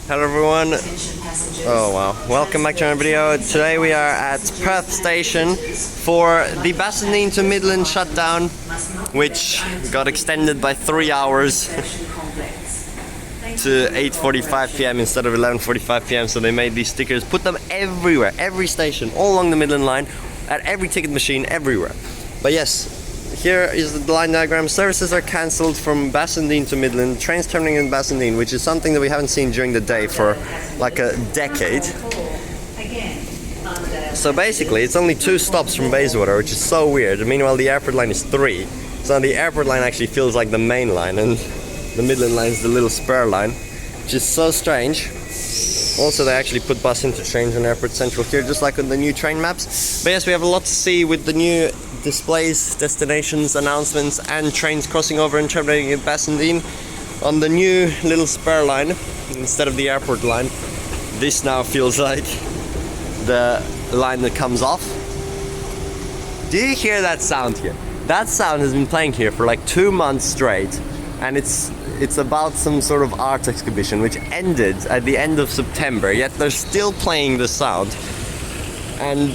Hello everyone. Oh wow. Welcome back to another video. Today we are at Perth station for the Bassendean to Midland shutdown, which got extended by 3 hours to 8:45 p.m. instead of 11:45 p.m. So they made these stickers, put them everywhere, every station, all along the Midland line, at every ticket machine, everywhere. But yes, here is the line diagram. Services are cancelled from Bassendean to Midland, trains terminating in Bassendean, which is something that we haven't seen during the day for like a decade. So basically it's only 2 stops from Bayswater, which is so weird. Meanwhile the airport line is 3. So the airport line actually feels like the main line, and the Midland line is the little Spur line, which is so strange. Also, they actually put bus interchange on Airport Central here, just like on the new train maps. But yes, we have a lot to see with the new displays, destinations, announcements, and trains crossing over and terminating at Bassendean on the new little Spur line instead of the airport line. This now feels like the line that comes off. Do you hear that sound here? That sound has been playing here for like 2 months straight, and it's about some sort of art exhibition which ended at the end of September, yet they're still playing the sound, and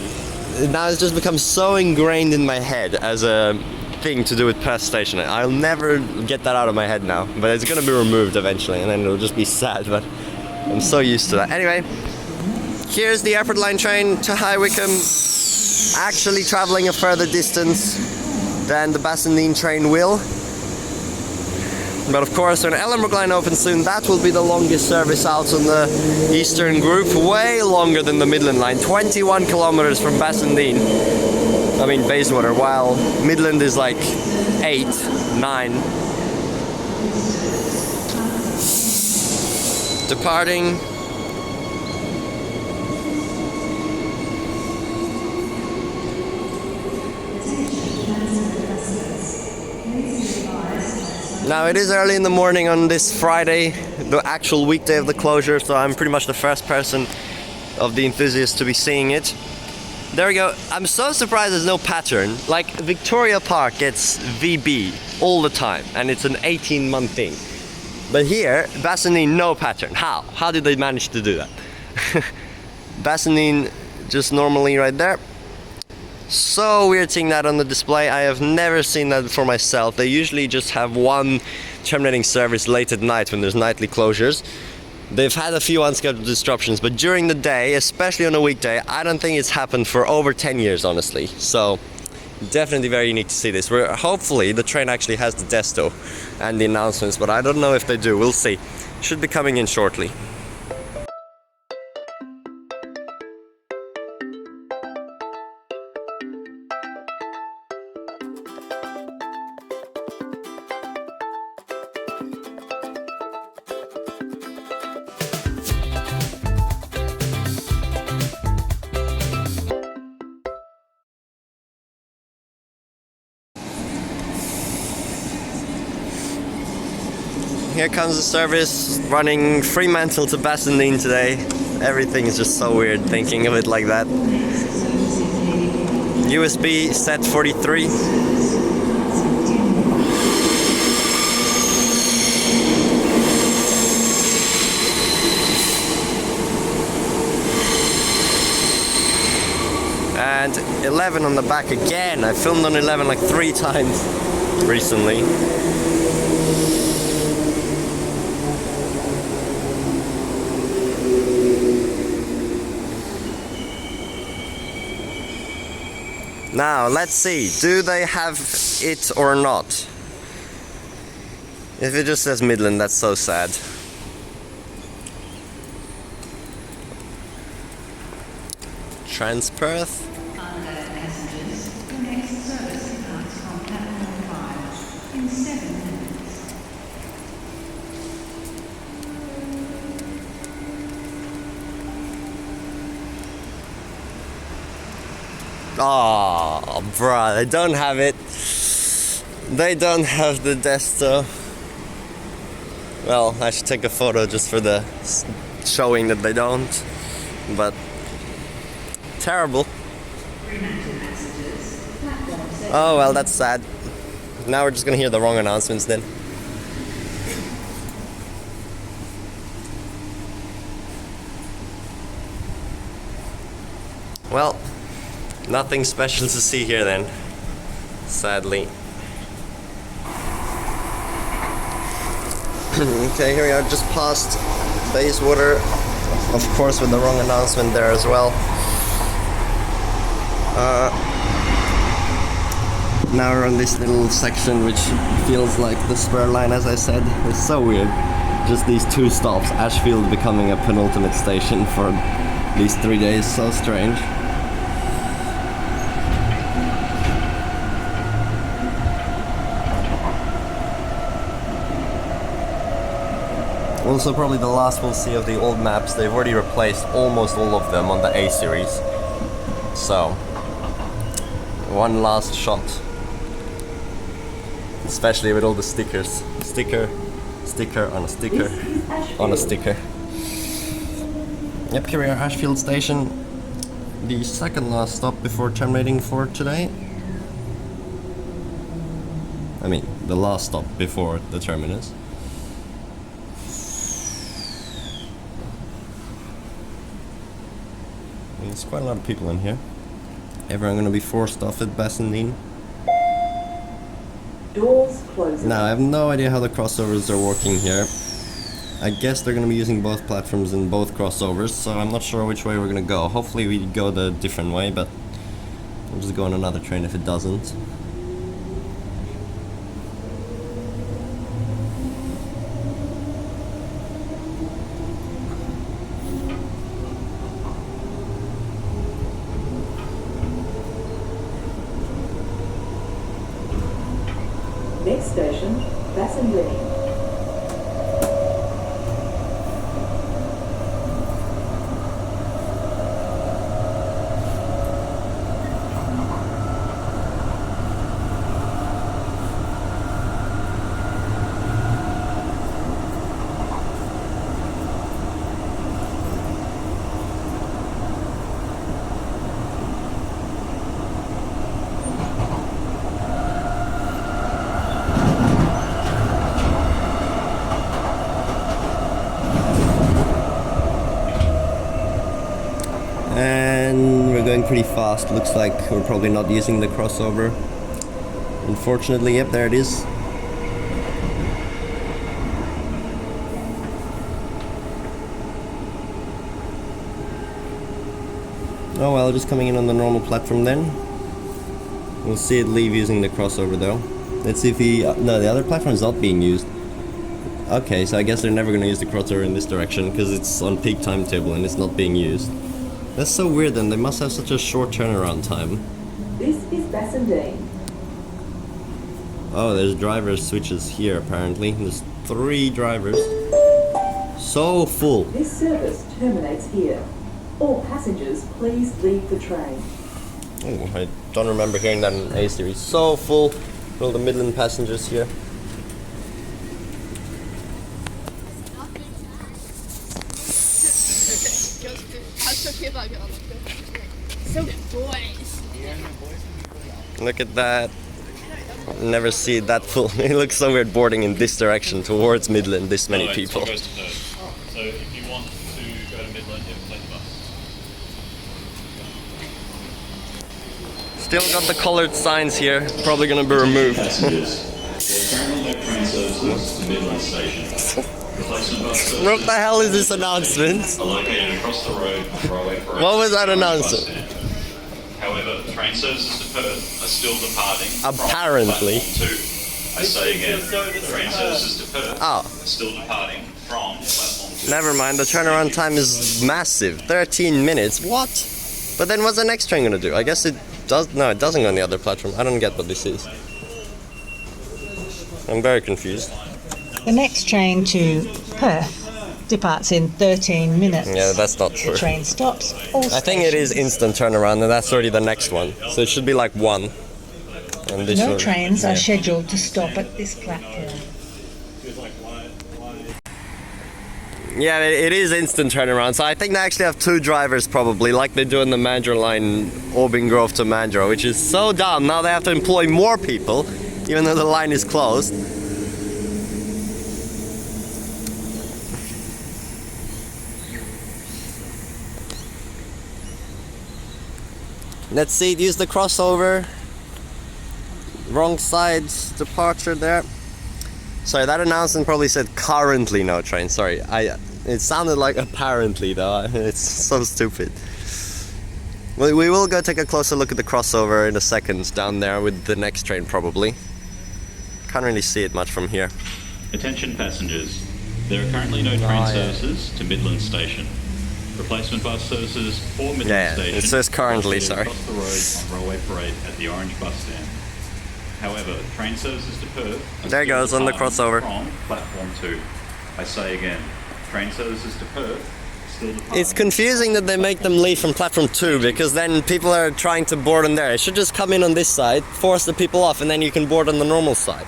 now it's just become so ingrained in my head as a thing to do with Perth station. I'll never get that out of my head now, but it's gonna be removed eventually, and then it'll just be sad, but I'm so used to that. Anyway, here's the airport line train to High Wycombe, actually traveling a further distance than the Bassendean train will. But of course, when Ellenbrook line opens soon, that will be the longest service out on the eastern group, way longer than the Midland line, 21 kilometers from Bayswater, while Midland is like 8, 9. Departing. Now it is early in the morning on this Friday, the actual weekday of the closure, so I'm pretty much the first person of the enthusiasts to be seeing it. There we go. I'm so surprised there's no pattern. Like, Victoria Park gets VB all the time, and it's an 18-month thing. But here, Bassendean, no pattern. How? How did they manage to do that? Bassendean just normally right there. So weird seeing that on the display. I have never seen that for myself. They usually just have one terminating service late at night when there's nightly closures. They've had a few unscheduled disruptions, but during the day, especially on a weekday, I don't think it's happened for over 10 years, honestly. So definitely very unique to see this. Hopefully the train actually has the desto and the announcements, but I don't know if they do. We'll see. Should be coming in shortly. Here comes the service running Fremantle to Bassendean today. Everything is just so weird thinking of it like that. USB set 43. And 11 on the back again. I filmed on 11 like 3 times recently. Now, let's see, do they have it or not? If it just says Midland, that's so sad. Perth. Oh, bruh, they don't have it. They don't have the desto. Well, I should take a photo just for the showing that they don't. But terrible. Oh well, that's sad. Now we're just gonna hear the wrong announcements then. Well, nothing special to see here then, sadly. Okay, here we are, just past Bayswater, of course with the wrong announcement there as well. Now we're on this little section which feels like the Spur line, as I said. It's so weird. Just these 2 stops, Ashfield becoming a penultimate station for these 3 days, so strange. Also probably the last we'll see of the old maps. They've already replaced almost all of them on the A series. So, one last shot. Especially with all the stickers. Sticker on a sticker on a sticker. Yep, here we are, Ashfield Station. The second last stop before terminating for today. I mean, the last stop before the terminus. There's quite a lot of people in here. Everyone gonna be forced off at Bassendean. Doors closing. Now, I have no idea how the crossovers are working here. I guess they're gonna be using both platforms in both crossovers, so I'm not sure which way we're gonna go. Hopefully we go the different way, but we'll just go on another train if it doesn't. Next station, Bassendean. And we're going pretty fast. Looks like we're probably not using the crossover. Unfortunately, yep, there it is. Oh well, just coming in on the normal platform then. We'll see it leave using the crossover though. Let's see if he... no, the other platform is not being used. Okay, so I guess they're never going to use the crossover in this direction because it's on peak timetable and it's not being used. That's so weird then, they must have such a short turnaround time. This is Bassendean. Oh, there's driver switches here apparently. There's 3 drivers. So full. This service terminates here. All passengers, please leave the train. Oh, I don't remember hearing that in A series. So full. All the Midland passengers here. So boys. Look at that. Never see it that full. It looks so weird boarding in this direction towards Midland, this many people. It goes to Perth. So if you want to go to Midland, you have to take the bus. Still got the colored signs here. Probably gonna be removed. Passengers. There are currently no train services to Midland Station. Replacement bus services What the hell is this announcement? are located across the road from Railway Parade. What was that announcement? However, train services to Perth are still departing Apparently. from platform 2. I say again, train services to Perth Oh. are still departing from platform 2. Never mind, the turnaround time is massive. 13 minutes. What? But then what's the next train gonna do? I guess it does. No, it doesn't go on the other platform. I don't get what this is. I'm very confused. The next train to Perth departs in 13 minutes. Yeah, that's not true. The train stops all I think it is stations. instant turnaround, and that's already the next one. So it should be like 1. And this No one- trains are yeah. scheduled to stop at this platform. Yeah, it is instant turnaround. So I think they actually have 2 drivers probably, like they do in the Mandurah line, Aubin Grove to Mandurah, which is so dumb. Now they have to employ more people, even though the line is closed. Let's see, use the crossover. Wrong side departure there. Sorry, that announcement probably said currently no train. Sorry, it sounded like apparently though. It's so stupid. We will go take a closer look at the crossover in a second down there with the next train probably. Can't really see it much from here. Attention passengers, there are currently no train services to Midland Station. Replacement bus services for Midland Station. It says currently, sorry. Across the road on Railway Parade at the Orange bus stand. However, train services to Perth. There goes on the crossover. From platform 2. I say again, train services to Perth. It's confusing that they make them leave from platform 2 because then people are trying to board on there. It should just come in on this side, force the people off, and then you can board on the normal side.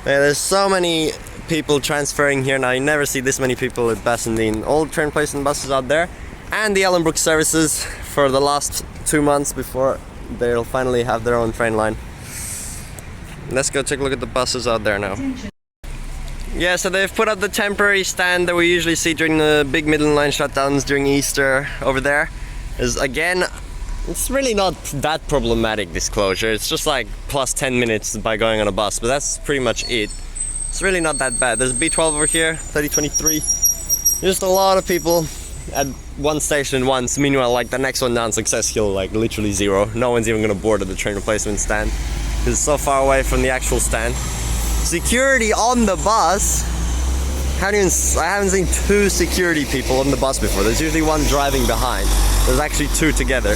Yeah, there's so many people transferring here now. You never see this many people at Bassendean. Old train placement buses out there, and the Ellenbrook services for the last 2 months before they'll finally have their own train line. Let's go take a look at the buses out there now. Yeah, so they've put up the temporary stand that we usually see during the big Midland line shutdowns during Easter over there. Again, it's really not that problematic, this closure. It's just like plus 10 minutes by going on a bus, but that's pretty much it. It's really not that bad. There's B12 over here, 3023. Just a lot of people at one station once. Meanwhile, like the next one down, Success Hill, like literally zero. No one's even gonna board at the train replacement stand. It's so far away from the actual stand. Security on the bus. I haven't seen 2 security people on the bus before. There's usually one driving behind. There's actually 2 together.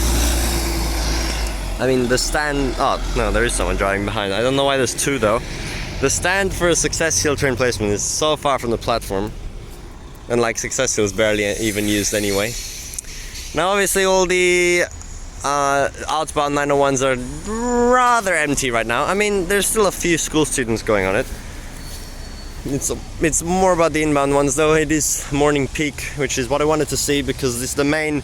I mean, the stand... Oh, no, there is someone driving behind. I don't know why there's 2 though. The stand for a Success Hill train placement is so far from the platform. And like Success Hill is barely even used anyway. Now obviously all the outbound 901s are rather empty right now. I mean, there's still a few school students going on it. It's more about the inbound ones though. It is morning peak, which is what I wanted to see because it's the main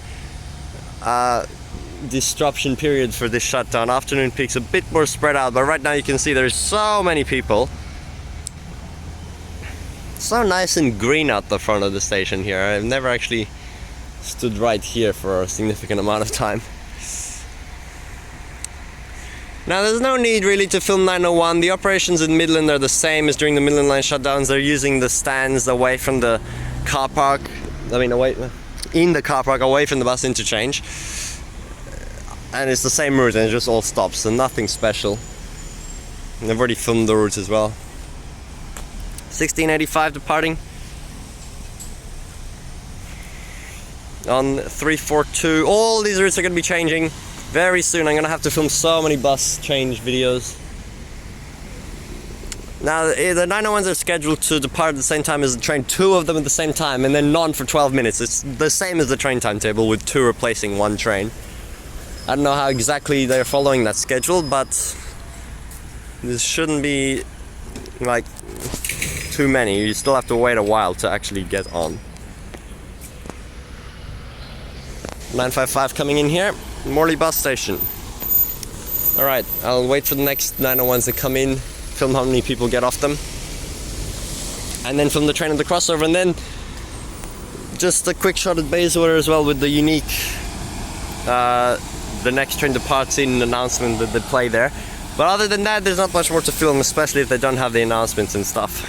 disruption period for this shutdown. Afternoon peak's a bit more spread out, but right now you can see there's so many people. So nice and green out the front of the station here. I've never actually stood right here for a significant amount of time. Now there's no need really to film 901. The operations in Midland are the same as during the Midland line shutdowns. They're using the stands away from the car park. Away in the car park, away from the bus interchange. And it's the same route and it just all stops, so nothing special. And I've already filmed the route as well. 1685 departing. On 342. All these routes are going to be changing very soon. I'm gonna have to film so many bus change videos. Now the 901s are scheduled to depart at the same time as the train, 2 of them at the same time, and then none for 12 minutes. It's the same as the train timetable with 2 replacing 1 train. I don't know how exactly they're following that schedule, but this shouldn't be like too many. You still have to wait a while to actually get on. 955 coming in here. Morley bus station. Alright, I'll wait for the next 901s to come in, film how many people get off them, and then film the train at the crossover, and then just a quick shot at Bayswater as well with the unique the next train departs in announcement that they play there. But other than that, there's not much more to film, especially if they don't have the announcements and stuff.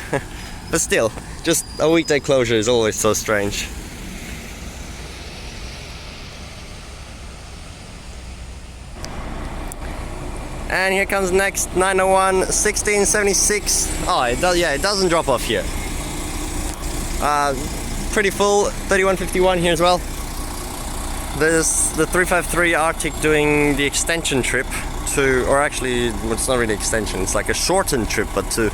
But still, just a weekday closure is always so strange. And here comes next 901, 1676. Oh, it doesn't drop off here. Pretty full, 3151 here as well. There's the 353 Arctic doing the extension trip to, or actually, well, it's not really extension, it's like a shortened trip, but to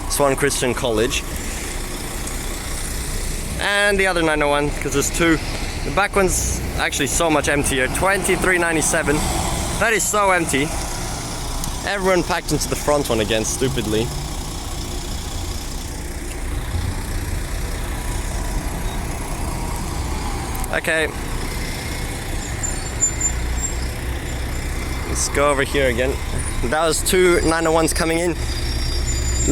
Swan Christian College. And the other 901, because there's 2. The back one's actually so much emptier, 2397. That is so empty. Everyone packed into the front one again, stupidly. Okay. Let's go over here again. That was 2 901s coming in.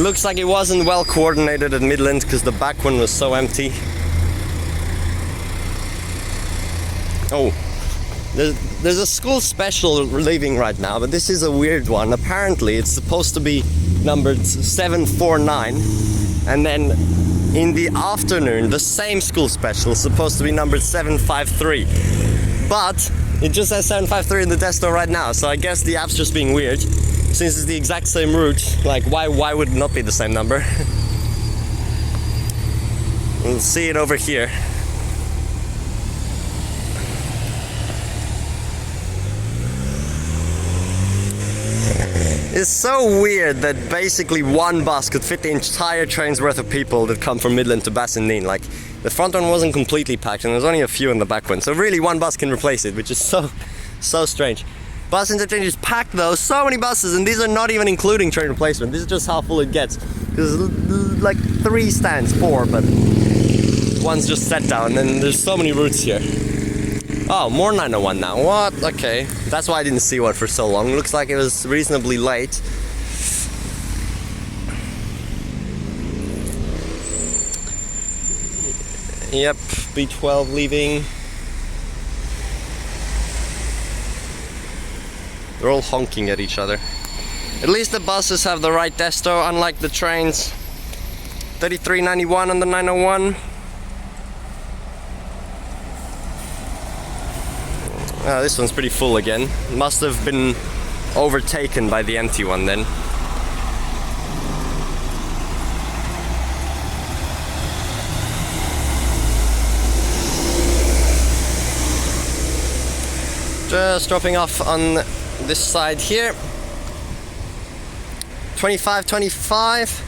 Looks like it wasn't well coordinated at Midland because the back one was so empty. Oh, There's a school special leaving right now, but this is a weird one. Apparently, it's supposed to be numbered 749, and then in the afternoon, the same school special is supposed to be numbered 753. But it just says 753 in the desto right now, so I guess the app's just being weird. Since it's the exact same route, like why would it not be the same number? We'll see it over here. It's so weird that basically one bus could fit the entire train's worth of people that come from Midland to Bassendean. Like, the front one wasn't completely packed and there's only a few in the back one. So really one bus can replace it, which is so strange. Bus interchange is packed though, so many buses, and these are not even including train replacement. This is just how full it gets. There's like 3 stands, 4, but one's just set down, and there's so many routes here. Oh, more 901 now. What? Okay. That's why I didn't see one for so long. Looks like it was reasonably late. Yep, B12 leaving. They're all honking at each other. At least the buses have the right desto, unlike the trains. 3391 on the 901. Oh, this one's pretty full again. Must have been overtaken by the empty one then. Just dropping off on this side here. 2525.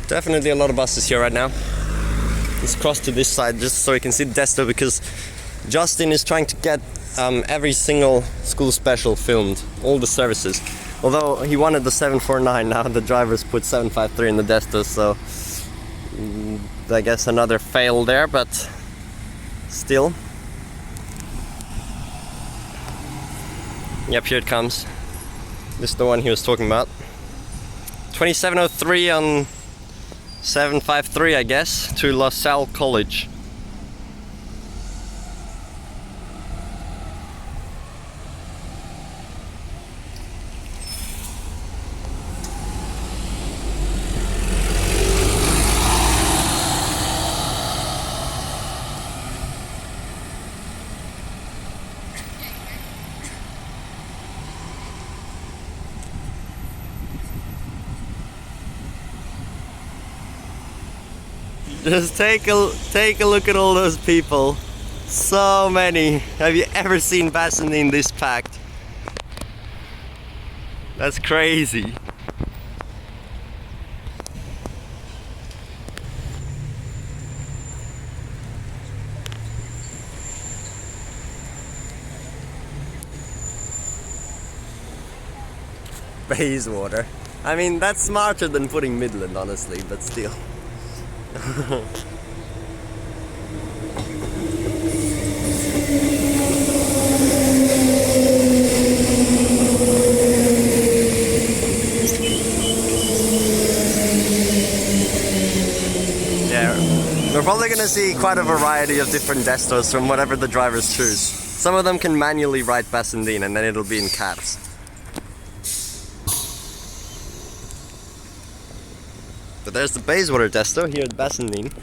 Definitely a lot of buses here right now. Let's cross to this side just so we can see the desto, because Justin is trying to get every single school special filmed, all the services. Although he wanted the 749, now the drivers put 753 in the desto, so I guess another fail there, but still. Yep, here it comes. This is the one he was talking about. 2703 on 753, I guess, to La Salle College. Just take a look at all those people. So many. Have you ever seen Bassendean this packed? That's crazy. Bayswater. I mean, that's smarter than putting Midland, honestly, but still. Yeah, we're probably going to see quite a variety of different destos from whatever the drivers choose. Some of them can manually write Bassendean and then it'll be in caps. But there's the Bayswater desto here at Bassendean.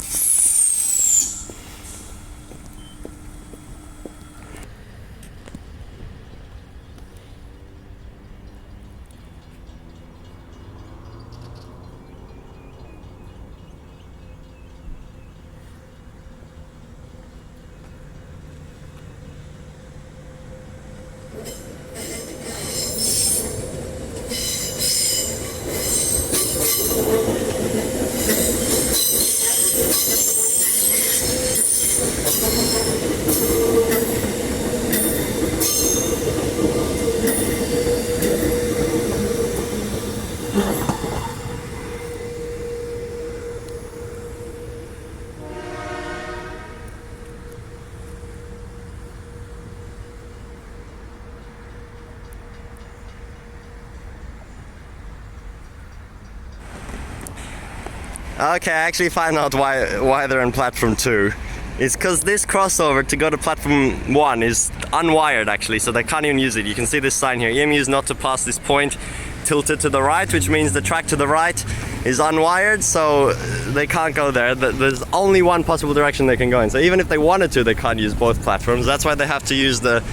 Okay, I actually found out why they're on platform 2. is because this crossover to go to platform 1 is unwired actually, so they can't even use it. You can see this sign here, EMU is not to pass this point, tilted to the right, which means the track to the right is unwired, so they can't go there. There's only one possible direction they can go in, so even if they wanted to, they can't use both platforms. That's why they have to use the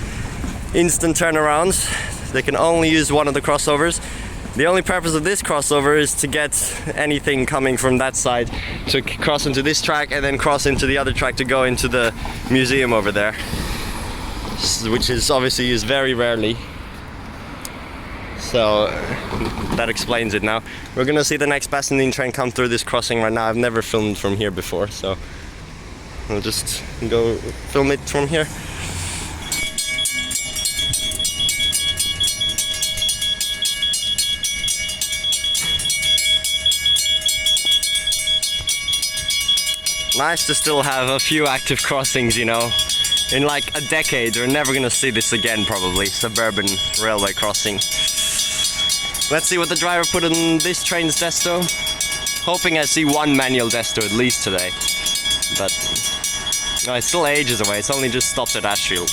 instant turnarounds. They can only use one of the crossovers. The only purpose of this crossover is to get anything coming from that side to cross into this track and then cross into the other track to go into the museum over there, which is obviously used very rarely. So that explains it now. We're gonna see the next Bassendean train come through this crossing right now. I've never filmed from here before, so I'll just go film it from here. Nice to still have a few active crossings, you know. In like a decade, we're never gonna see this again, probably. Suburban railway crossing. Let's see what the driver put in this train's desto. Hoping I see one manual desto at least today. But no, it's still ages away. It's only just stopped at Ashfield.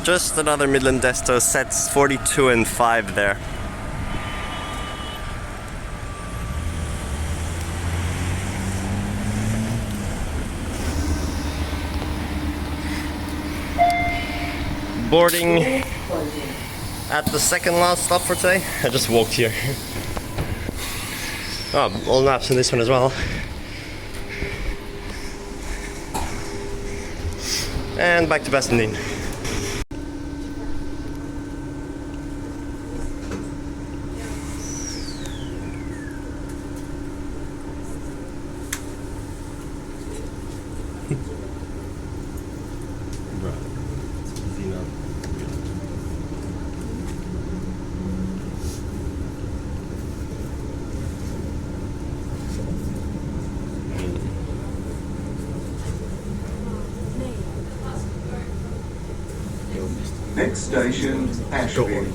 Just another Midland desto, sets 42 and 5 there. Boarding at the second last stop for today. I just walked here. Oh, all maps in this one as well. And back to Bassendean. Next station, Ashfield.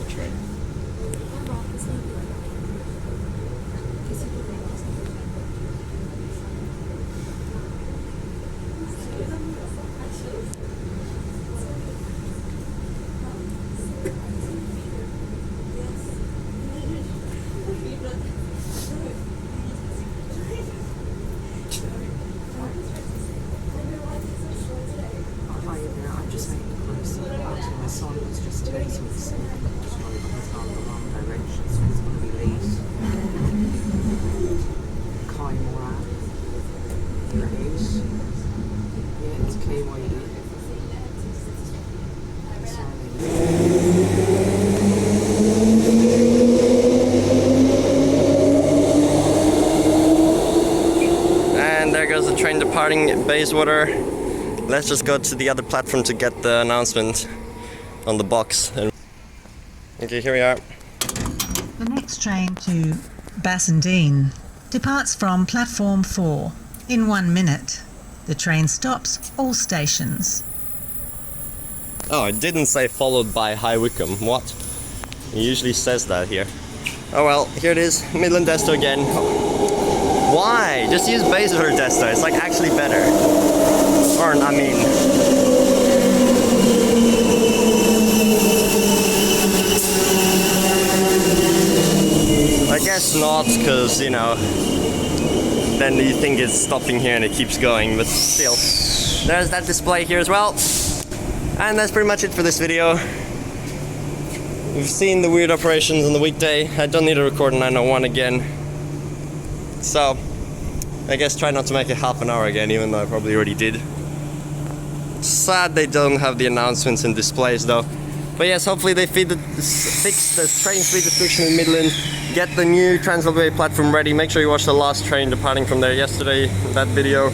I'm just making a close look. My son was just telling me the driver has gone the wrong direction, so he's going to be late. Kai Moran. Here it is. Yeah, it's KYE. And there goes the train departing Bayswater. Let's just go to the other platform to get the announcement on the box. Okay, here we are. The next train to Bassendean departs from platform 4 in 1 minute. The train stops all stations. Oh, it didn't say followed by High Wycombe. What? It usually says that here. Oh well, here it is. Midland desto again. Why? Just use Bayswater desto. It's like actually better. Or, I mean... I guess not, because, you know, then you think it's stopping here and it keeps going, but still. There's that display here as well. And that's pretty much it for this video. We've seen the weird operations on the weekday. I don't need to record 901 again. So, I guess try not to make it half an hour again, even though I probably already did. Sad they don't have the announcements and displays though. But yes, hopefully they fix the train speed restriction in Midland, get the new Trans-Bay platform ready. Make sure you watch the last train departing from there yesterday, that video.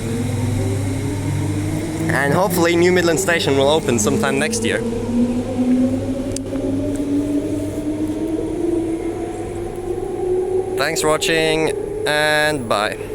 And hopefully New Midland Station will open sometime next year. Thanks for watching and bye.